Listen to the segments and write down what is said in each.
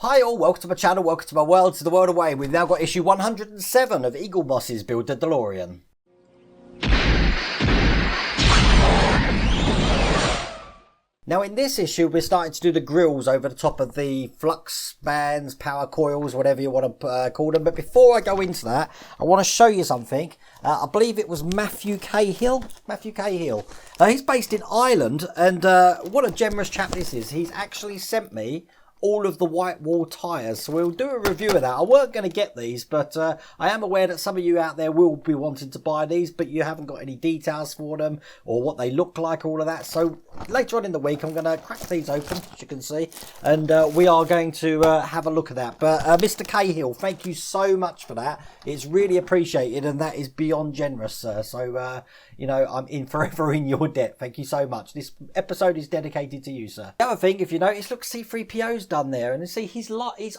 Hi all, welcome to my channel, welcome to my world, to the world away. We've now got issue 107 of Eagle Moss's Build the Delorean. Now in this issue we're starting to do the grills over the top of the Flux bands, power coils, whatever you want to call them. But before I go into that, I want to show you something. I believe it was Matthew Cahill. He's based in Ireland, and what a generous chap this is. He's actually sent me all of the white wall tyres, so we'll do a review of that. I weren't going to get these, but I am aware that some of you out there will be wanting to buy these, but you haven't got any details for them or what they look like, all of that. So later on in the week I'm going to crack these open, as you can see, and we are going to have a look at that. But Mr. Cahill, thank you so much for that. It's really appreciated, and that is beyond generous, sir. So you know, I'm forever in your debt. Thank you so much. This episode is dedicated to you, sir. The other thing, if you notice, look, C3PO's done there, and you see his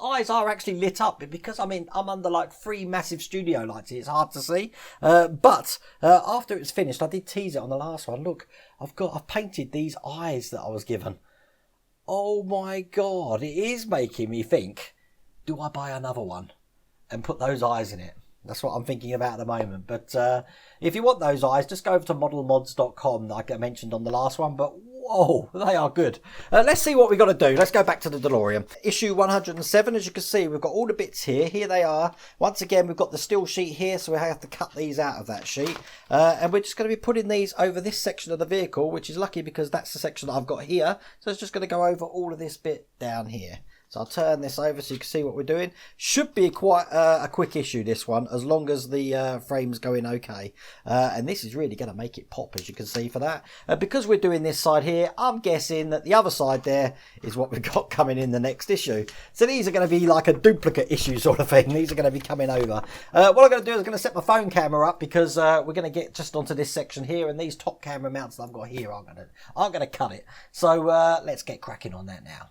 eyes are actually lit up, because I'm under like 3 massive studio lights here. It's hard to see, but after it's finished, I did tease it on the last one. Look, I've painted these eyes that I was given. Oh my god, it is making me think, do I buy another one and put those eyes in it? That's what I'm thinking about at the moment. But if you want those eyes, just go over to modelmods.com, like I mentioned on the last one. But whoa, they are good. Let's see what we've got to do. Let's go back to the DeLorean. Issue 107, as you can see, we've got all the bits here. Here they are. Once again, we've got the still sheet here, so we have to cut these out of that sheet. And we're just going to be putting these over this section of the vehicle, which is lucky because that's the section that I've got here. So it's just going to go over all of this bit down here. So I'll turn this over so you can see what we're doing. Should be quite a quick issue, this one, as long as the frame's going okay. And this is really going to make it pop, as you can see for that. Because we're doing this side here, I'm guessing that the other side there is what we've got coming in the next issue. So these are going to be like a duplicate issue sort of thing. These are going to be coming over. What I'm going to do is I'm going to set my phone camera up, because we're going to get just onto this section here, and these top camera mounts that I've got here aren't going to cut it. So let's get cracking on that now.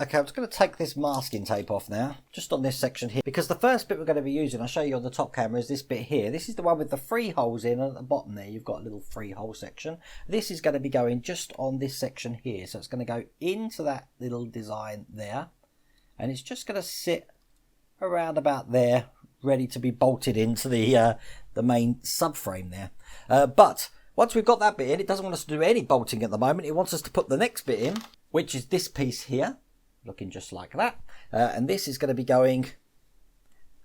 Okay, I'm just going to take this masking tape off now, just on this section here, because the first bit we're going to be using, I'll show you on the top camera, is this bit here. This is the one with the 3 holes in, and at the bottom there you've got a little 3-hole section. This is going to be going just on this section here, so it's going to go into that little design there, and it's just going to sit around about there, ready to be bolted into the main subframe there. But once we've got that bit in, it doesn't want us to do any bolting at the moment. It wants us to put the next bit in, which is this piece here. Looking just like that, and this is going to be going,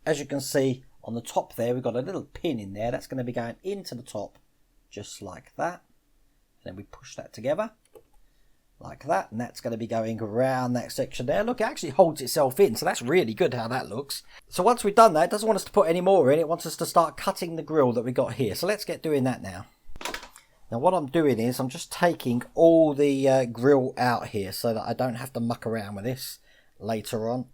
as you can see on the top there, we've got a little pin in there that's going to be going into the top just like that, and then we push that together like that, and that's going to be going around that section there. Look, it actually holds itself in, so that's really good how that looks. So once we've done that, it doesn't want us to put any more in. It wants us to start cutting the grill that we got here, so let's get doing that now. Now what I'm doing is I'm just taking all the grill out here so that I don't have to muck around with this later on.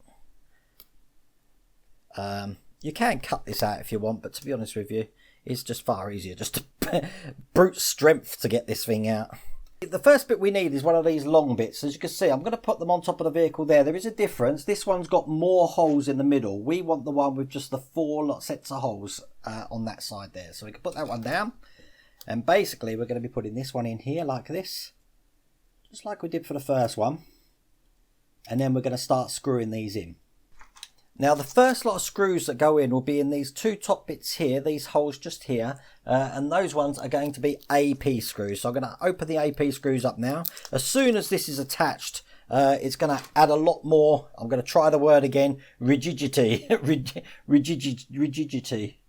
You can cut this out if you want, but to be honest with you, it's just far easier just to brute strength to get this thing out. The first bit we need is one of these long bits. As you can see, I'm going to put them on top of the vehicle there. There is a difference. This one's got more holes in the middle. We want the one with just the 4 sets of holes on that side there. So we can put that one down. And basically we're going to be putting this one in here like this, just like we did for the first one, and then we're going to start screwing these in. Now the first lot of screws that go in will be in these 2 top bits here, these holes just here, and those ones are going to be AP screws. So I'm going to open the AP screws up now. As soon as this is attached, it's going to add a lot more, I'm going to try the word again, rigidity. Rigidity.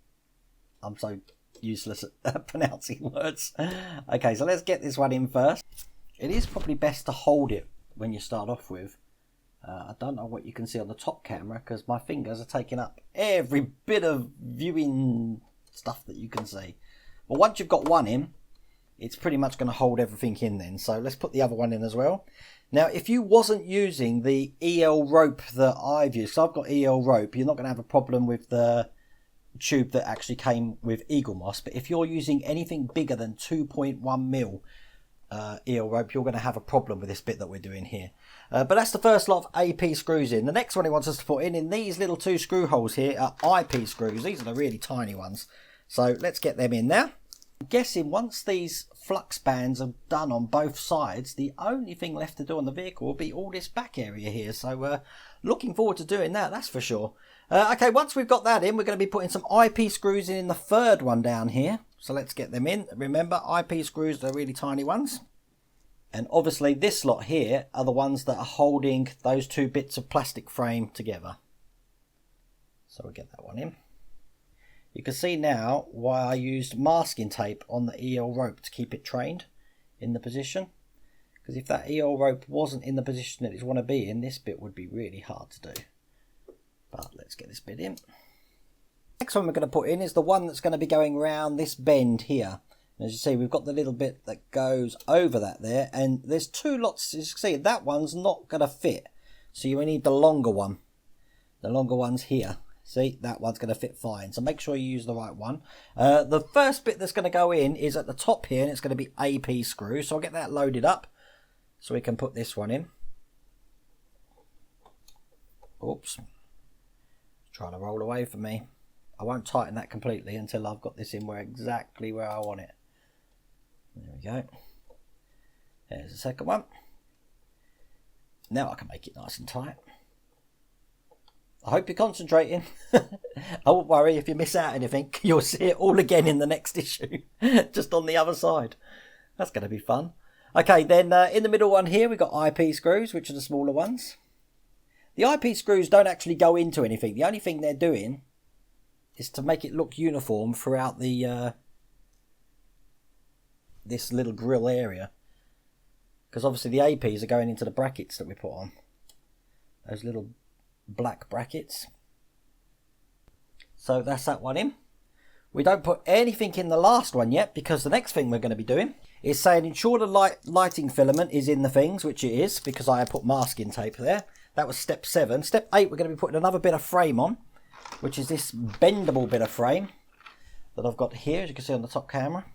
I'm so useless at pronouncing words. Okay, so let's get this one in first. It is probably best to hold it when you start off with. I don't know what you can see on the top camera because my fingers are taking up every bit of viewing stuff that you can see. But once you've got one in, it's pretty much going to hold everything in then. So let's put the other one in as well. Now if you wasn't using the EL rope that I've used, so I've got EL rope, you're not going to have a problem with the tube that actually came with Eagle Moss. But if you're using anything bigger than 2.1mm EL rope, you're going to have a problem with this bit that we're doing here. But that's the first lot of AP screws in. The next one he wants us to put in these little 2 screw holes here are IP screws. These are the really tiny ones. So let's get them in now. I'm guessing once these flux bands are done on both sides, the only thing left to do on the vehicle will be all this back area here. So looking forward to doing that, that's for sure. Okay, once we've got that in, we're going to be putting some IP screws in the third one down here. So let's get them in. Remember, IP screws, they're really tiny ones. And obviously this lot here are the ones that are holding those two bits of plastic frame together. So we'll get that one in. You can see now why I used masking tape on the EL rope to keep it trained in the position. Because if that EL rope wasn't in the position that it want to be in, this bit would be really hard to do. But let's get this bit in. Next one we're going to put in is the one that's going to be going around this bend here. And as you see, we've got the little bit that goes over that there. And there's two lots, as you can see, that one's not going to fit. So you need the longer one. The longer one's here. See, that one's going to fit fine. So make sure you use the right one. The first bit that's going to go in is at the top here, and it's going to be AP screw. So I'll get that loaded up so we can put this one in. Oops. Trying to roll away from me. I won't tighten that completely until I've got this in exactly where I want it. There we go. There's the second one. Now I can make it nice and tight. I hope you're concentrating. I won't worry if you miss out anything. You'll see it all again in the next issue. Just on the other side. That's going to be fun. Okay, then in the middle one here, we've got IP screws, which are the smaller ones. The IP screws don't actually go into anything. The only thing they're doing is to make it look uniform throughout the this little grill area. Because obviously the APs are going into the brackets that we put on. Those little black brackets. So that's that one in. We don't put anything in the last one yet, because the next thing we're going to be doing is saying ensure the lighting filament is in the things, which it is, because I put masking tape there. That was step 7. Step 8, we're going to be putting another bit of frame on, which is this bendable bit of frame that I've got here, as you can see on the top camera.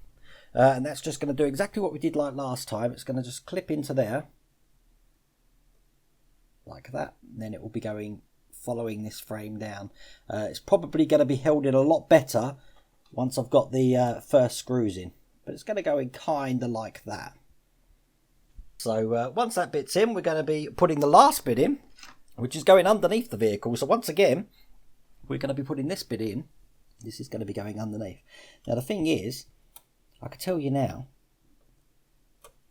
And that's just going to do exactly what we did like last time. It's going to just clip into there, like that. And then it will be going, following this frame down. It's probably going to be held in a lot better once I've got the first screws in. But it's going to go in kind of like that. So once that bit's in, we're going to be putting the last bit in, which is going underneath the vehicle. So once again, we're going to be putting this bit in. This is going to be going underneath. Now the thing is, I can tell you now,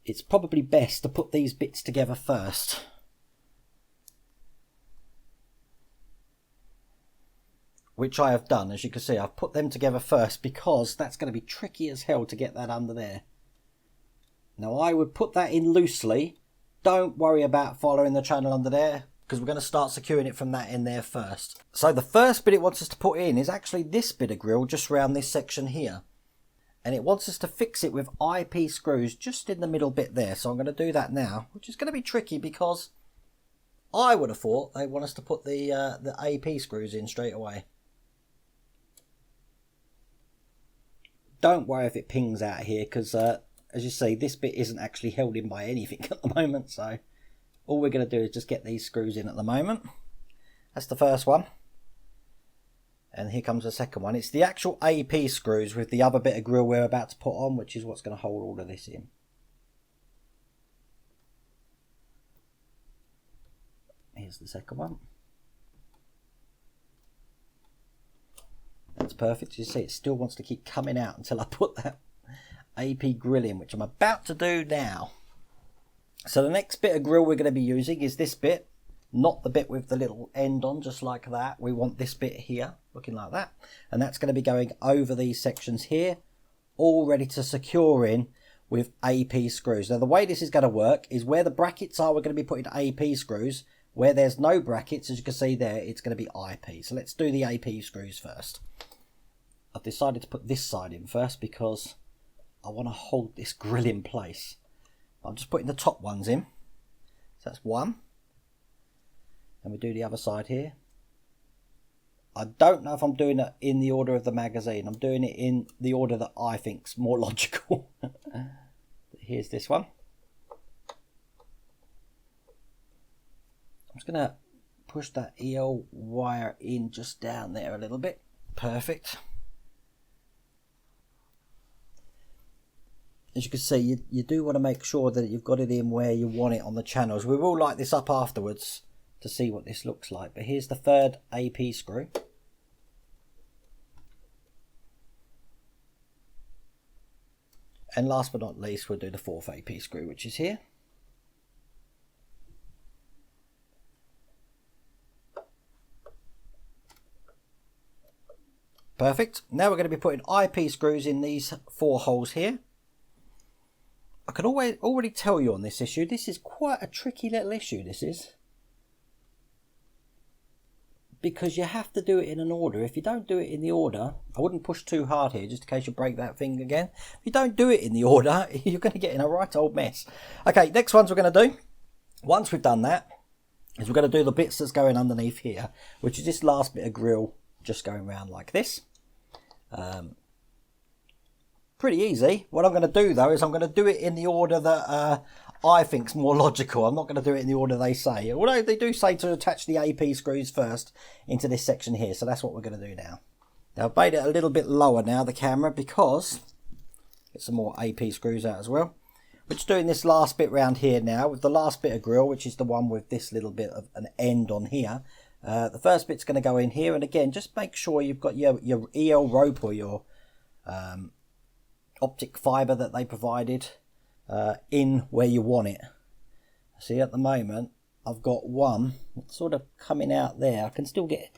it's probably best to put these bits together first. Which I have done, as you can see. I've put them together first because that's going to be tricky as hell to get that under there. Now I would put that in loosely. Don't worry about following the channel under there, because we're going to start securing it from that end there first. So the first bit it wants us to put in is actually this bit of grill just around this section here. And it wants us to fix it with IP screws just in the middle bit there. So I'm going to do that now, which is going to be tricky because I would have thought they want us to put the AP screws in straight away. Don't worry if it pings out here, because as you see, this bit isn't actually held in by anything at the moment. So all we're going to do is just get these screws in at the moment. That's the first one. And here comes the second one. It's the actual AP screws with the other bit of grill we're about to put on, which is what's going to hold all of this in. Here's the second one. That's perfect. You see, it still wants to keep coming out until I put that AP grill in, which I'm about to do now. So the next bit of grill we're going to be using is this bit. Not the bit with the little end on, just like that. We want this bit here, looking like that. And that's going to be going over these sections here, all ready to secure in with AP screws. Now the way this is going to work is where the brackets are, we're going to be putting AP screws. Where there's no brackets, as you can see there, it's going to be IP. So let's do the AP screws first. I've decided to put this side in first because I want to hold this grill in place. I'm just putting the top ones in. So that's one. And we do the other side here. I don't know if I'm doing it in the order of the magazine. I'm doing it in the order that I think's more logical. Here's this one. I'm just going to push that EL wire in just down there a little bit. Perfect. as you can see, you do want to make sure that you've got it in where you want it on the channels. We will light this up afterwards to see what this looks like. But here's the third AP screw. And last but not least, we'll do the fourth AP screw, which is here. Perfect. Now we're going to be putting IP screws in these 4 holes here. I can already tell you on this issue, this is quite a tricky little issue, this is. Because you have to do it in an order. If you don't do it in the order, I wouldn't push too hard here, just in case you break that thing again. If you don't do it in the order, you're going to get in a right old mess. Okay, next ones we're going to do, once we've done that, is we're going to do the bits that's going underneath here, which is this last bit of grill just going around like this. Pretty easy. What I'm going to do though is I'm going to do it in the order that I think's more logical. I'm not going to do it in the order they say, although they do say to attach the AP screws first into this section here, so that's what we're going to do now. Now I've made it a little bit lower now, the camera, because get some more AP screws out as well. We're just doing this last bit round here now with the last bit of grill, which is the one with this little bit of an end on here. The first bit's going to go in here, and again, just make sure you've got your EL rope or your optic fibre that they provided in where you want it. See, at the moment, I've got one sort of coming out there. I can still get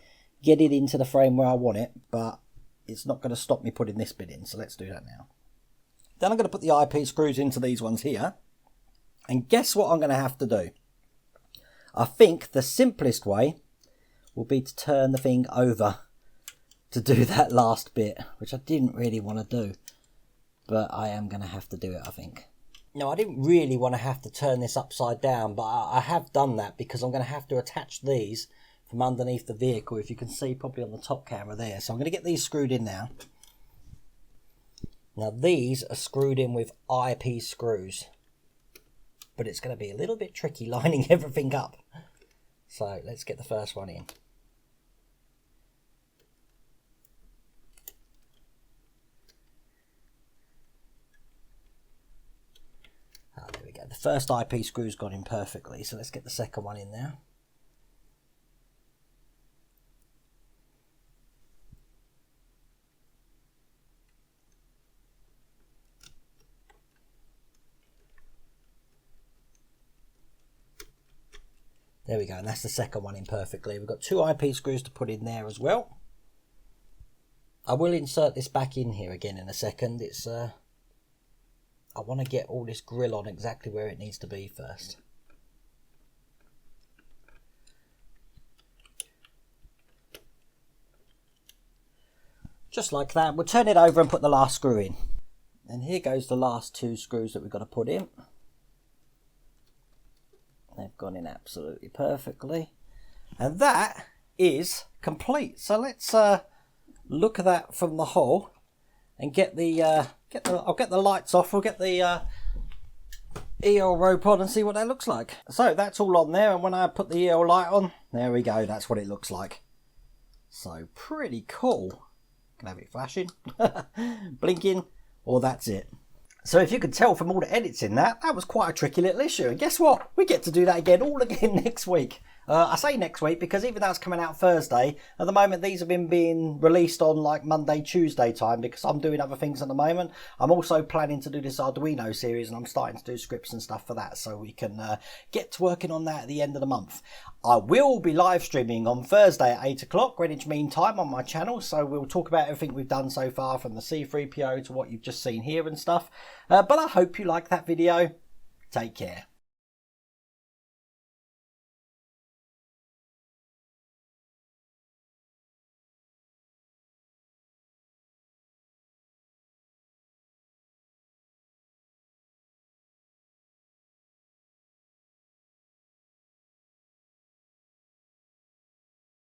it into the frame where I want it, but it's not going to stop me putting this bit in, so let's do that now. Then I'm going to put the IP screws into these ones here, and guess what I'm going to have to do? I think the simplest way will be to turn the thing over to do that last bit, which I didn't really want to do, but I am going to have to do it, I think. Now, I didn't really want to have to turn this upside down, but I have done that because I'm going to have to attach these from underneath the vehicle, if you can see probably on the top camera there. So I'm going to get these screwed in now. Now these are screwed in with IP screws, but it's going to be a little bit tricky lining everything up. So let's get the first one in. There we go. The first IP screw's gone in perfectly, so let's get the second one in there. There we go, and that's the second one in perfectly. We've got 2 IP screws to put in there as well. I will insert this back in here again in a second. It's I want to get all this grill on exactly where it needs to be first. Just like that. We'll turn it over and put the last screw in. And here goes the last 2 screws that we've got to put in. They've gone in absolutely perfectly, and that is complete. So let's look at that from the hole and get the I'll get the lights off. We'll get the EL rope on and see what that looks like. So that's all on there, and when I put the EL light on, there we go. That's what it looks like. So pretty cool. Can have it flashing, blinking, or that's it. So if you could tell from all the edits in that, that was quite a tricky little issue. And guess what? We get to do that again, all again next week. I say next week because even though it's coming out Thursday, at the moment these have been being released on like Monday, Tuesday time because I'm doing other things at the moment. I'm also planning to do this Arduino series, and I'm starting to do scripts and stuff for that, so we can get to working on that at the end of the month. I will be live streaming on Thursday at 8 o'clock Greenwich Mean Time on my channel, so we'll talk about everything we've done so far, from the C3PO to what you've just seen here and stuff. But I hope you like that video. Take care.